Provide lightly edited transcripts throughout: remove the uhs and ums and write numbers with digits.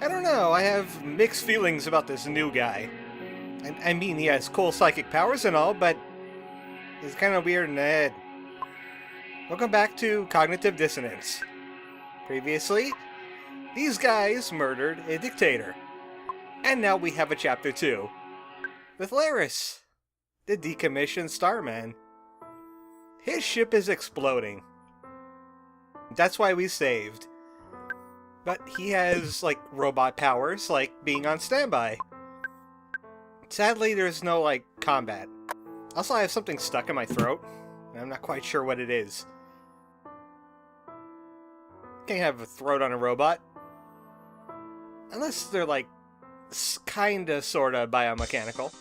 I don't know, I have mixed feelings about this new guy. I mean, he has cool psychic powers and all, but he's kind of weird in the head. Welcome back to Cognitive Dissonance. Previously, these guys murdered a dictator. And now we have a chapter 2. With Larice, the decommissioned Starman. His ship is exploding. That's why we saved. But he has, like, robot powers, like being on standby. Sadly, there's no, like, combat. Also, I have something stuck in my throat, and I'm not quite sure what it is. Can't have a throat on a robot. Unless they're, like, kinda, sorta biomechanical.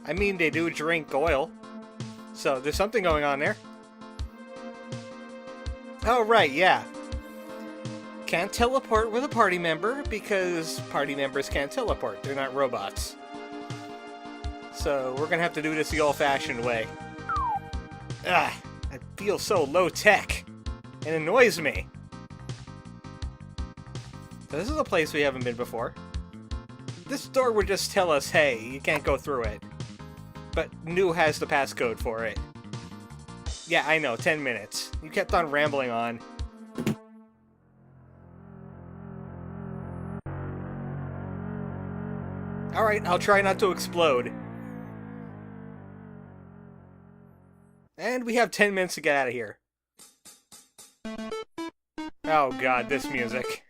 I mean, they do drink oil. So, there's something going on there. Oh, right, yeah. Can't teleport with a party member because party members can't teleport. They're not robots. So, we're gonna have to do this the old-fashioned way. Ah, I feel so low-tech. It annoys me. So this is a place we haven't been before. This door would just tell us, hey, you can't go through it. But Niiue has the passcode for it. Yeah, I know, 10 minutes. You kept on rambling on. Alright, I'll try not to explode. And we have 10 minutes to get out of here. Oh god, this music.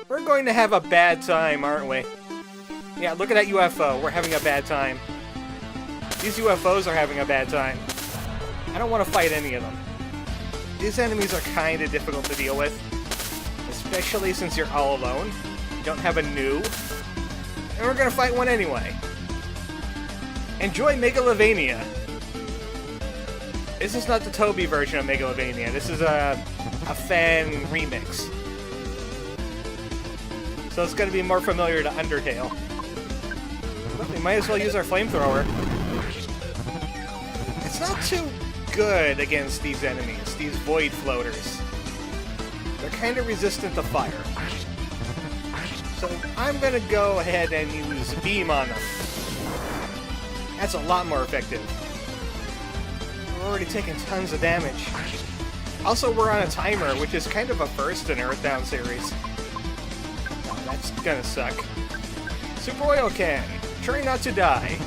We're going to have a bad time, aren't we? Yeah, look at that UFO. We're having a bad time. These UFOs are having a bad time. I don't want to fight any of them. These enemies are kind of difficult to deal with. Especially since you're all alone. You don't have a Niiue. And we're going to fight one anyway. Enjoy Megalovania. This is not the Toby version of Megalovania. This is a fan remix. So it's going to be more familiar to Undertale. But we might as well use our flamethrower. It's not too good against these enemies, these void floaters. They're kind of resistant to fire. So I'm going to go ahead and use beam on them. That's a lot more effective. We're already taking tons of damage. Also, we're on a timer, which is kind of a first in EarthBound series. That's gonna suck. Super Oil Can. Try not to die.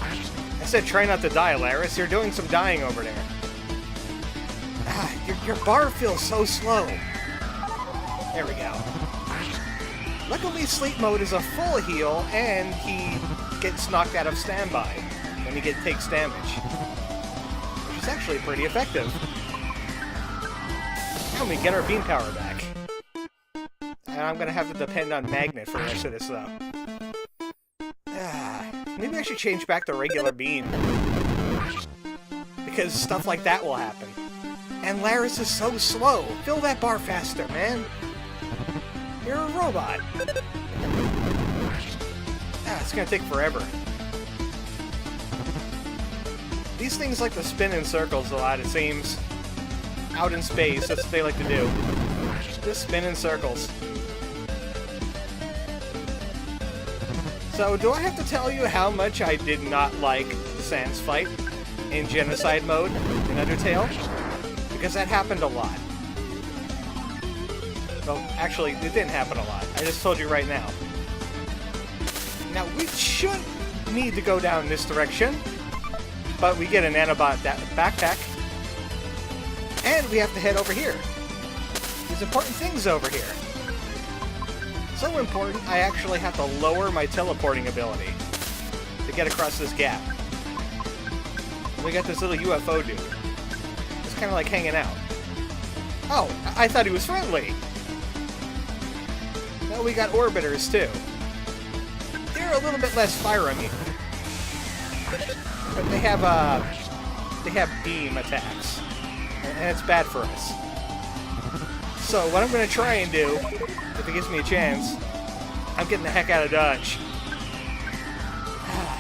I said try not to die, Larice. You're doing some dying over there. Ah, your bar feels so slow. There we go. Luckily, Sleep Mode is a full heal, and he gets knocked out of standby when he takes damage. Which is actually pretty effective. Now we get our beam power back. And I'm gonna have to depend on Magnet for the rest of this, though. Maybe I should change back to regular beam. Because stuff like that will happen. And Larice is so slow. Fill that bar faster, man. You're a robot. It's gonna take forever. These things like to spin in circles a lot, it seems. Out in space, that's what they like to do. Just spin in circles. So, do I have to tell you how much I did not like the Sans fight in Genocide mode in Undertale? Because that happened a lot. Well, actually, it didn't happen a lot. I just told you right now. Now, we should need to go down this direction, but we get a nanobot backpack, and we have to head over here. There's important things over here. So important, I actually have to lower my teleporting ability to get across this gap. We got this little UFO dude. It's kind of like hanging out. Oh, I thought he was friendly. Well, we got orbiters too. They're a little bit less fire immune, but they have beam attacks, and it's bad for us. So what I'm going to try and do, if it gives me a chance, I'm getting the heck out of Dodge.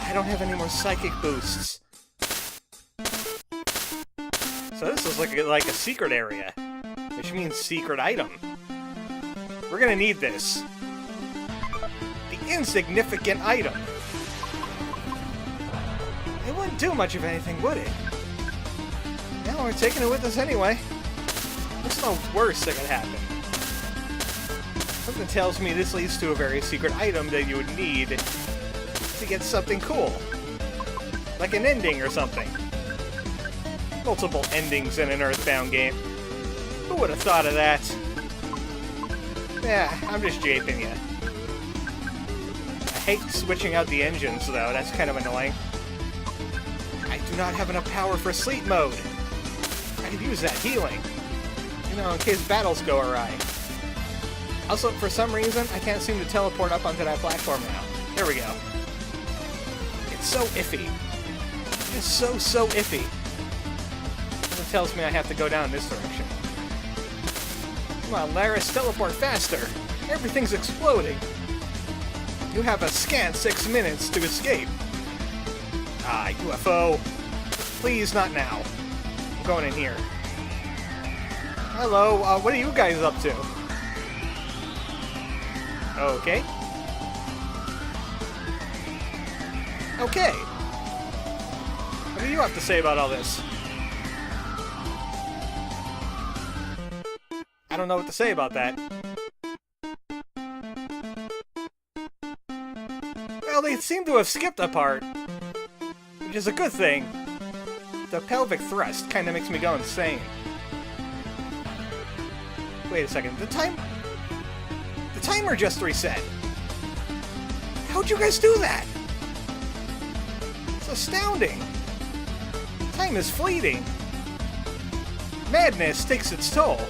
I don't have any more psychic boosts. So this is like a secret area, which means secret item. We're gonna need this. The insignificant item. It wouldn't do much of anything, would it? Now we're taking it with us anyway. What's the worst that could happen? Something tells me this leads to a very secret item that you would need to get something cool. Like an ending or something. Multiple endings in an EarthBound game. Who would have thought of that? Yeah, I'm just japing you. I hate switching out the engines, though. That's kind of annoying. I do not have enough power for sleep mode. I could use that healing. You know, in case battles go awry. Also, for some reason, I can't seem to teleport up onto that platform now. There we go. It's so iffy. It's so iffy. It tells me I have to go down this direction. Come on, Larice, teleport faster. Everything's exploding. You have a scant 6 minutes to escape. Ah, UFO. Please, not now. I'm going in here. Hello, what are you guys up to? Okay. Okay. What do you have to say about all this? I don't know what to say about that. Well, they seem to have skipped a part, which is a good thing. The pelvic thrust kind of makes me go insane. Wait a second, the timer just reset. How'd you guys do that? It's astounding. Time is fleeting. Madness takes its toll.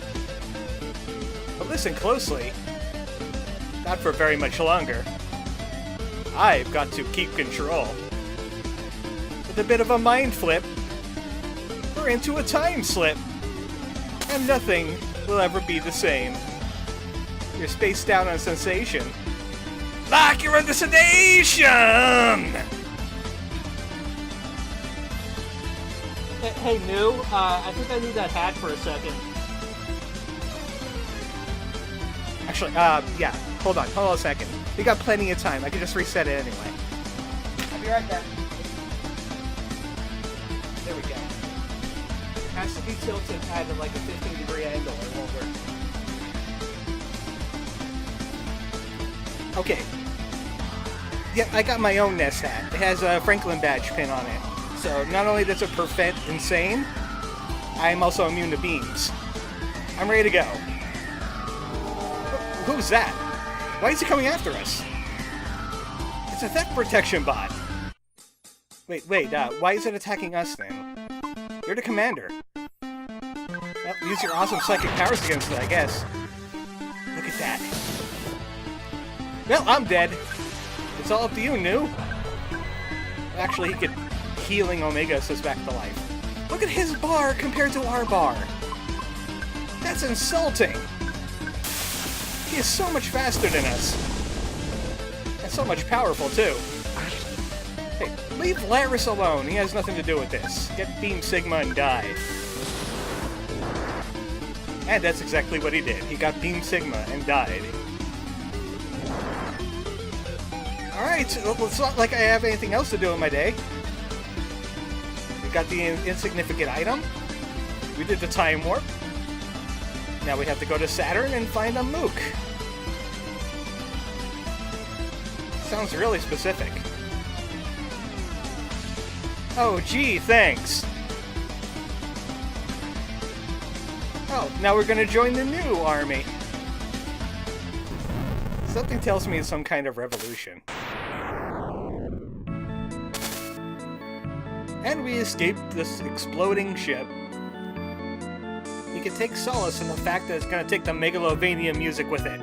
But listen closely. Not for very much longer. I've got to keep control. With a bit of a mind flip, we're into a time slip. And nothing will ever be the same. You're spaced out on sensation. Like you're under sedation! Hey, Niiue, I think I need that hat for a second. Actually, yeah. Hold on a second. We got plenty of time. I can just reset it anyway. I'll be right back. There we go. It has to be tilted at like a 15-degree angle or it won't work. Okay. Yep, I got my own Nest hat. It has a Franklin badge pin on it. So not only does it prevent insane, I'm also immune to beams. I'm ready to go. Who's that? Why is he coming after us? It's a theft protection bot. Wait, why is it attacking us then? You're the commander. Well, use your awesome psychic powers against it, I guess. Look at that. Well, I'm dead. It's all up to you, Niiue. Actually, he could healing Omega us back to life. Look at his bar compared to our bar. That's insulting. He is so much faster than us. And so much powerful, too. Hey, leave Larice alone. He has nothing to do with this. Get Beam Sigma and die. And that's exactly what he did. He got Beam Sigma and died. Alright, well, it's not like I have anything else to do in my day. We got the insignificant item. We did the time warp. Now we have to go to Saturn and find a mook. Sounds really specific. Oh, gee, thanks. Oh, now we're gonna join the new army. Something tells me it's some kind of revolution. And we escaped this exploding ship. You can take solace in the fact that it's going to take the Megalovania music with it.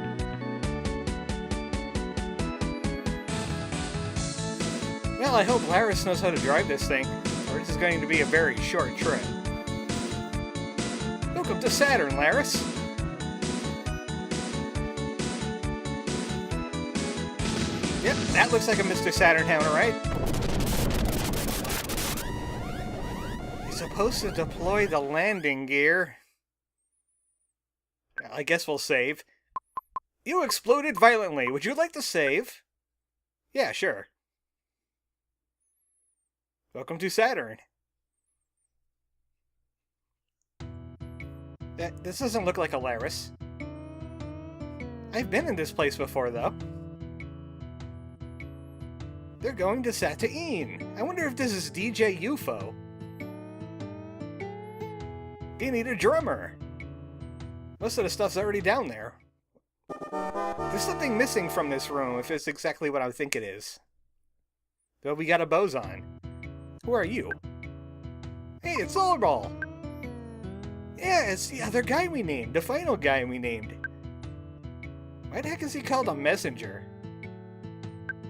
Well, I hope Larice knows how to drive this thing, or this is going to be a very short trip. Welcome to Saturn, Larice. Yep, that looks like a Mr. Saturn hammer, right? You're supposed to deploy the landing gear. I guess we'll save. You exploded violently. Would you like to save? Yeah, sure. Welcome to Saturn. This doesn't look like a Larice. I've been in this place before, though. They're going to Satine. I wonder if this is DJ UFO. They need a drummer. Most of the stuff's already down there. There's something missing from this room, if it's exactly what I think it is. Though we got a boson. Who are you? Hey, it's Zorball! Yeah, it's the other guy we named, the final guy we named. Why the heck is he called a messenger?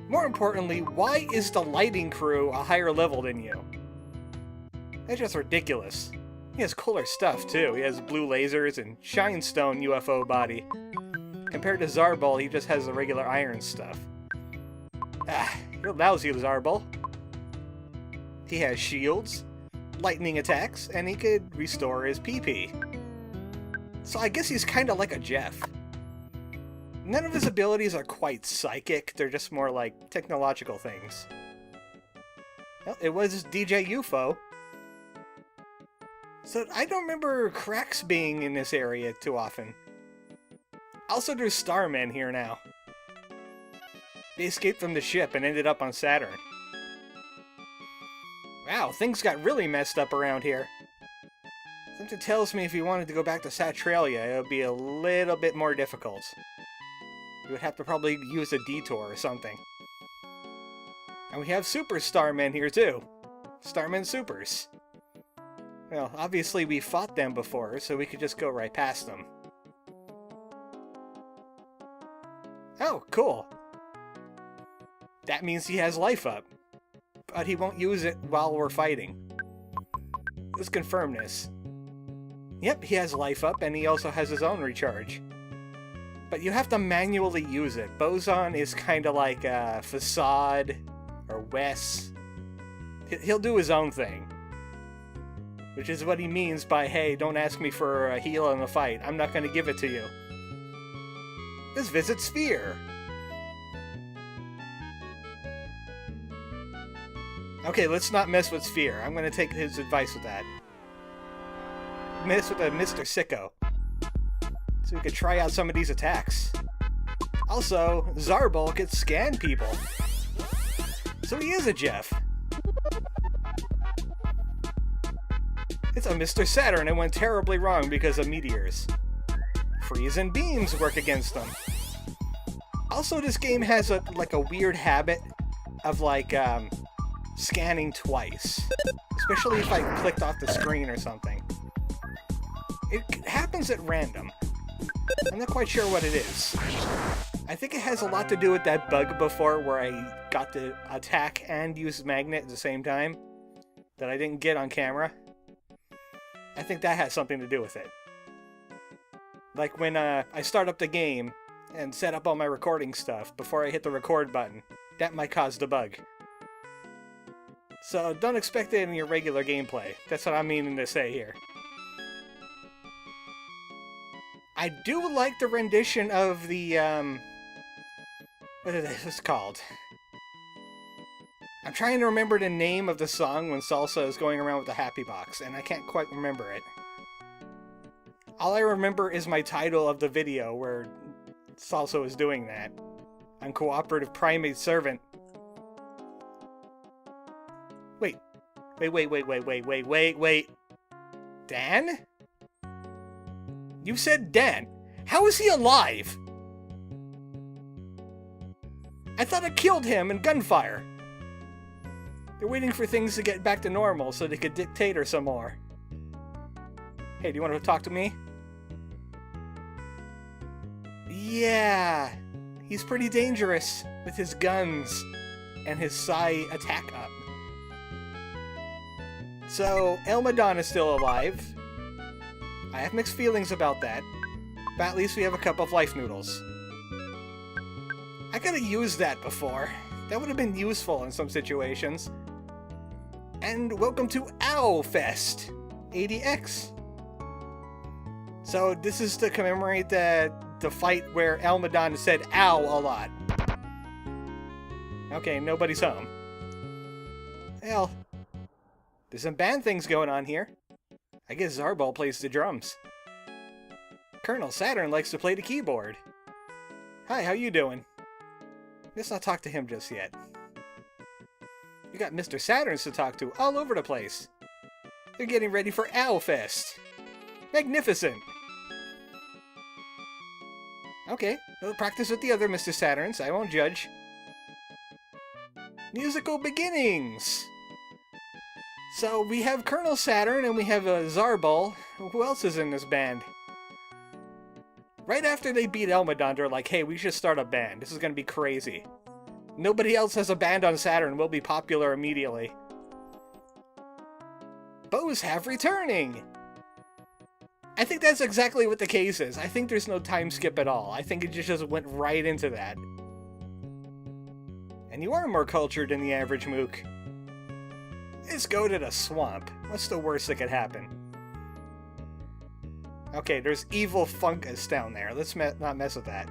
More importantly, why is the lighting crew a higher level than you? That's just ridiculous. He has cooler stuff, too. He has blue lasers and shinestone UFO body. Compared to Zarbal, he just has the regular iron stuff. Ah, you're lousy, Zarbal. He has shields, lightning attacks, and he could restore his PP. So I guess he's kinda like a Jeff. None of his abilities are quite psychic, they're just more like technological things. Well, it was DJ UFO. So I don't remember cracks being in this area too often. Also, there's Starmen here now. They escaped from the ship and ended up on Saturn. Wow, things got really messed up around here. Something tells me if you wanted to go back to Satralia, it would be a little bit more difficult. You would have to probably use a detour or something. And we have Super Starmen here too. Starmen Supers. Well, obviously we fought them before, so we could just go right past them. Oh, cool. That means he has life up. But he won't use it while we're fighting. Let's confirm this. Yep, he has life up, and he also has his own recharge. But you have to manually use it. Boson is kind of like Facade or Wes. He'll do his own thing. Which is what he means by, hey, don't ask me for a heal in the fight. I'm not going to give it to you. Let's visit Sphere. Okay, let's not mess with Sphere. I'm going to take his advice with that. Mess with a Mr. Sicko. So we could try out some of these attacks. Also, Zarbal could scan people. So he is a Jeff. It's a Mr. Saturn and went terribly wrong because of meteors. Freeze and beams work against them. Also, this game has a weird habit of scanning twice. Especially if I clicked off the screen or something. It happens at random. I'm not quite sure what it is. I think it has a lot to do with that bug before where I got to attack and use magnet at the same time that I didn't get on camera. I think that has something to do with it. Like when I start up the game and set up all my recording stuff before I hit the record button. That might cause the bug. So don't expect it in your regular gameplay. That's what I'm meaning to say here. I do like the rendition of the, what is this called? I'm trying to remember the name of the song when Salsa is going around with the happy box, and I can't quite remember it. All I remember is my title of the video where Salsa is doing that. I'm Cooperative Primate Servant. Wait. Wait. Dan? You said Dan. How is he alive? I thought I killed him in gunfire. They're waiting for things to get back to normal so they could dictate her some more. Hey, do you want to talk to me? Yeah, he's pretty dangerous with his guns and his psi attack up. So, Elmadon is still alive. I have mixed feelings about that, but at least we have a cup of life noodles. I could have used that before. That would have been useful in some situations. And welcome to BowFest 80X. So this is to commemorate the the fight where Elmadon said ow a lot. Okay, nobody's home. Well, there's some band things going on here. I guess Zarbal plays the drums. Colonel Saturn likes to play the keyboard. Hi, how you doing? Let's not talk to him just yet. You got Mr. Saturns to talk to all over the place. They're getting ready for Owlfest. Magnificent! Okay, we'll practice with the other Mr. Saturns. I won't judge. Musical beginnings! So, we have Colonel Saturn and we have Zarbal. Who else is in this band? Right after they beat Elmadon, they're like, hey, we should start a band. This is gonna be crazy. Nobody else has a band on Saturn. We'll be popular immediately. Bows have returning! I think that's exactly what the case is. I think there's no time skip at all. I think it just went right into that. And you are more cultured than the average mook. Let's go to the swamp. What's the worst that could happen? Okay, there's evil fungus down there. Let's not mess with that.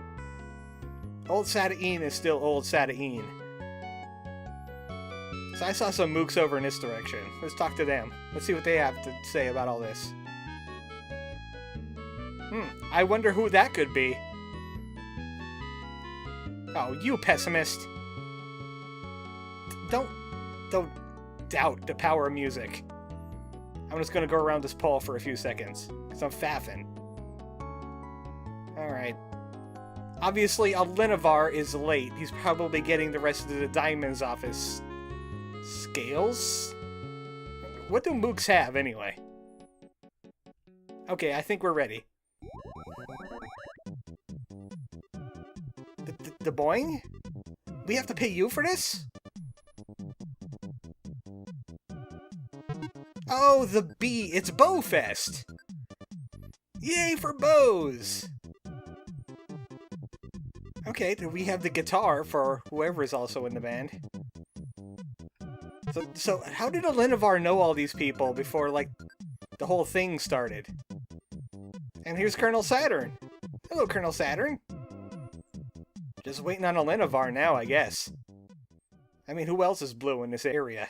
Old Sadain is still Old Sadain. So I saw some mooks over in this direction. Let's talk to them. Let's see what they have to say about all this. I wonder who that could be. Oh, you pessimist. Don't doubt the power of music. I'm just gonna go around this pole for a few seconds, because I'm faffing. Alright. Obviously, Alinavar is late. He's probably getting the rest of the diamonds off his scales? What do mooks have, anyway? Okay, I think we're ready. The boing? We have to pay you for this? Oh, the bee! It's BowFest! Yay for bows! Okay, do we have the guitar for whoever is also in the band? So how did Alinavar know all these people before, like, the whole thing started? And here's Colonel Saturn. Hello, Colonel Saturn. Just waiting on Alinavar now, I guess. I mean, who else is blue in this area?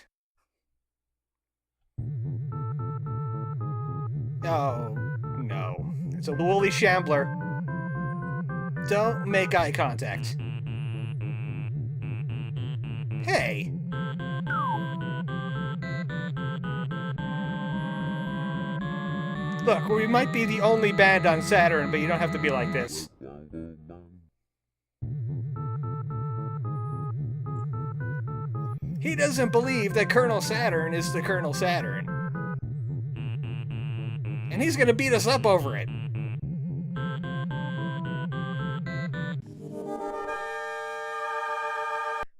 Oh, no. It's a woolly shambler. Don't make eye contact. Hey! Look, we might be the only band on Saturn, but you don't have to be like this. He doesn't believe that Colonel Saturn is the Colonel Saturn. And he's gonna beat us up over it.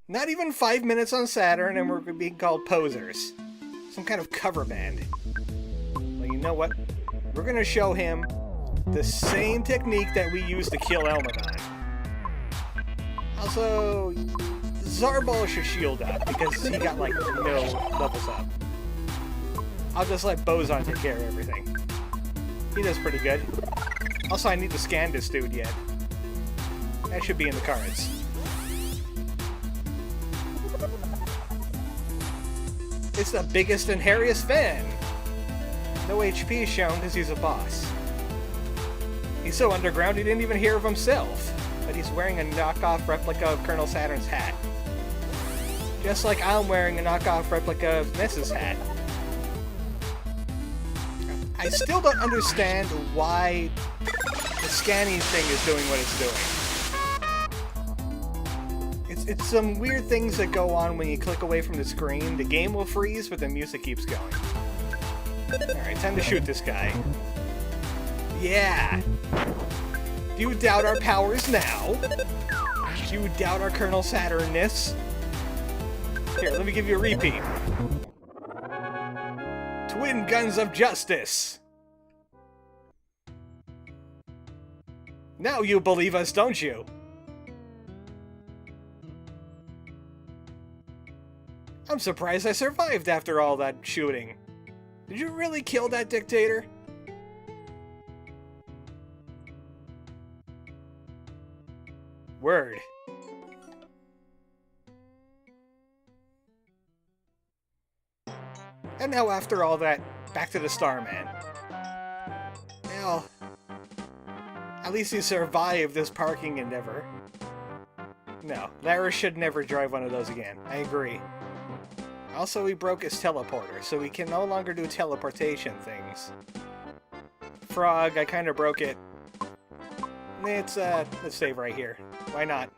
Not even 5 minutes on Saturn and we're being called posers. Some kind of cover band. Well, you know what? We're gonna show him the same technique that we used to kill Elmadon. Also, Zarbal should shield up because he got like no levels up. I'll just let Bozon take care of everything. He does pretty good. Also, I need to scan this dude yet. That should be in the cards. It's the biggest and hairiest fan! No HP is shown because he's a boss. He's so underground he didn't even hear of himself, but he's wearing a knockoff replica of Colonel Saturn's hat. Just like I'm wearing a knockoff replica of Ness's hat. I still don't understand why the scanning thing is doing what it's doing. It's some weird things that go on when you click away from the screen. The game will freeze, but the music keeps going. Alright, time to shoot this guy. Yeah! Do you doubt our powers now? Do you doubt our Colonel Saturn-ness? Here, let me give you a repeat. Twin Guns of Justice! Now you believe us, don't you? I'm surprised I survived after all that shooting. Did you really kill that dictator? Word. And now after all that, back to the Starman. Well, at least he survived this parking endeavor. No, Larice should never drive one of those again. I agree. Also, he broke his teleporter, so he can no longer do teleportation things. Frog, I kind of broke it. Let's save right here. Why not?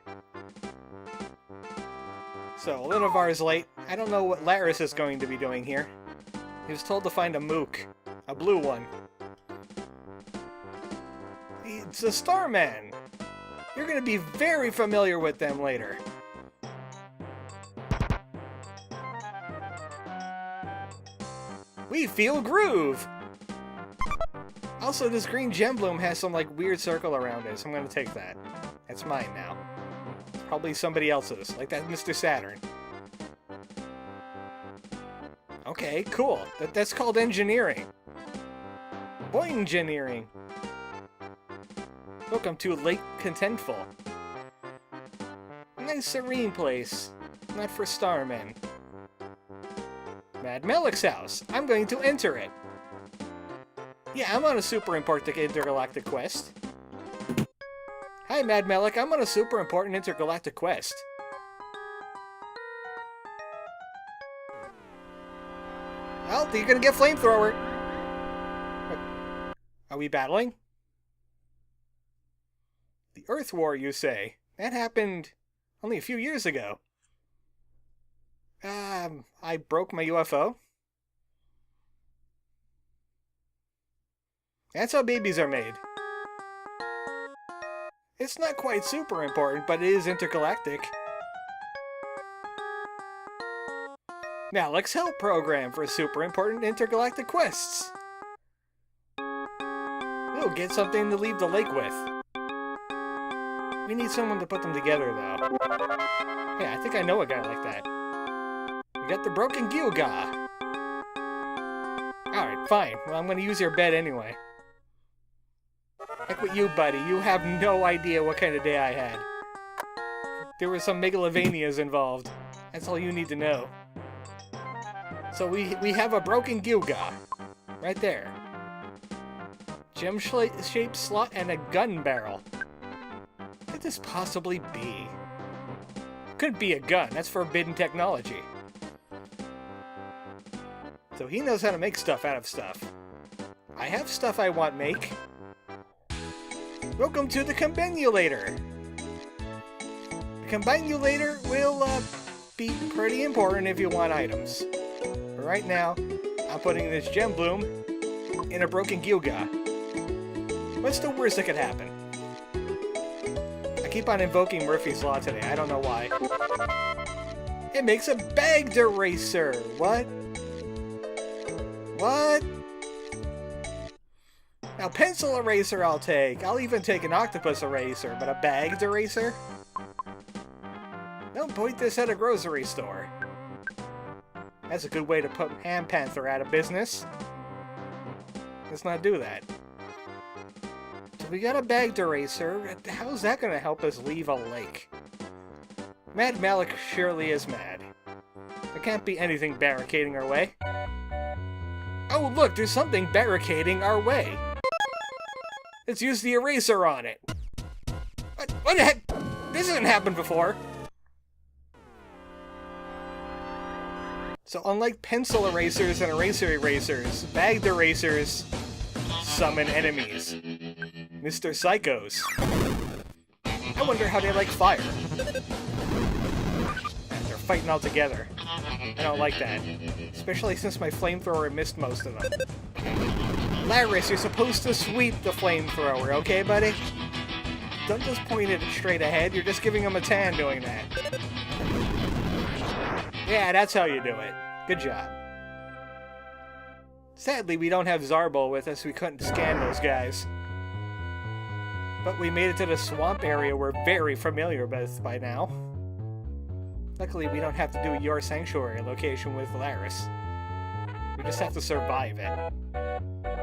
So, Linovar's late. I don't know what Larice is going to be doing here. He was told to find a mook. A blue one. It's a Starman! You're going to be very familiar with them later. We feel groove! Also, this green gem bloom has some, like, weird circle around it, so I'm going to take that. That's mine now. It's probably somebody else's, like that Mr. Saturn. Okay, cool. That's called engineering. Boing-gineering. Welcome to Lake Contentful. Nice serene place. Not for Starmen. Mad Melek's house. I'm going to enter it. Yeah, I'm on a super important intergalactic quest. Hi, Mad Melek. I'm on a super important intergalactic quest. Well, you're gonna get flamethrower. Are we battling? The Earth War, you say? That happened only a few years ago. I broke my UFO. That's how babies are made. It's not quite super important, but it is intergalactic. Malek's help program for super important intergalactic quests. We'll get something to leave the lake with. We need someone to put them together, though. Yeah, I think I know a guy like that. We got the broken Giegue. Alright, fine. Well, I'm gonna use your bed anyway. Like with you, buddy. You have no idea what kind of day I had. There were some megalovanias involved. That's all you need to know. So we have a broken Giegue. Right there. Gem-shaped slot and a gun barrel. What could this possibly be? Couldn't be a gun. That's forbidden technology. So he knows how to make stuff out of stuff. I have stuff I want make. Welcome to the Combinulator. The Combinulator will be pretty important if you want items. But right now, I'm putting this gem bloom in a broken Giegue. What's the worst that could happen? I keep on invoking Murphy's Law today. I don't know why. It makes a bagged eraser. What? What? Now, pencil eraser I'll take. I'll even take an octopus eraser, but a bagged eraser? Don't point this at a grocery store. That's a good way to put Ham Panther out of business. Let's not do that. So we got a bagged eraser. How's that going to help us leave a lake? Mad Melek surely is mad. There can't be anything barricading our way. Oh, look, there's something barricading our way. Let's use the eraser on it. What the heck? This hasn't happened before. So unlike pencil erasers and eraser erasers, bagged erasers summon enemies. Mr. Psychos. I wonder how they like fire. They're fighting all together. I don't like that. Especially since my flamethrower missed most of them. Larice, you're supposed to sweep the flamethrower, okay, buddy? Don't just point it straight ahead, you're just giving him a tan doing that. Yeah, that's how you do it. Good job. Sadly, we don't have Zarbol with us, we couldn't scan those guys. But we made it to the swamp area we're very familiar with by now. Luckily, we don't have to do your sanctuary location with Larice. We just have to survive it.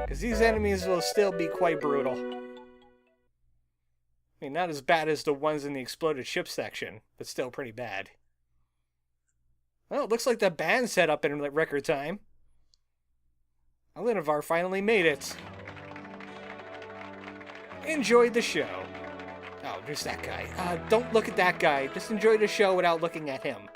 Because these enemies will still be quite brutal. I mean, not as bad as the ones in the exploded ship section, but still pretty bad. Well, it looks like the band set up in record time. Alinavar finally made it. Enjoyed the show. Oh, there's that guy. Don't look at that guy. Just enjoy the show without looking at him.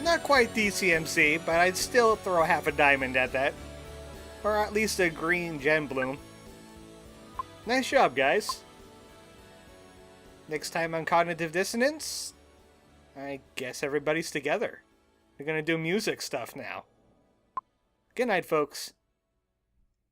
Not quite DCMC, but I'd still throw half a diamond at that. Or at least a green gem bloom. Nice job, guys. Next time on Cognitive Dissonance, I guess everybody's together. We're gonna do music stuff now. Good night, folks.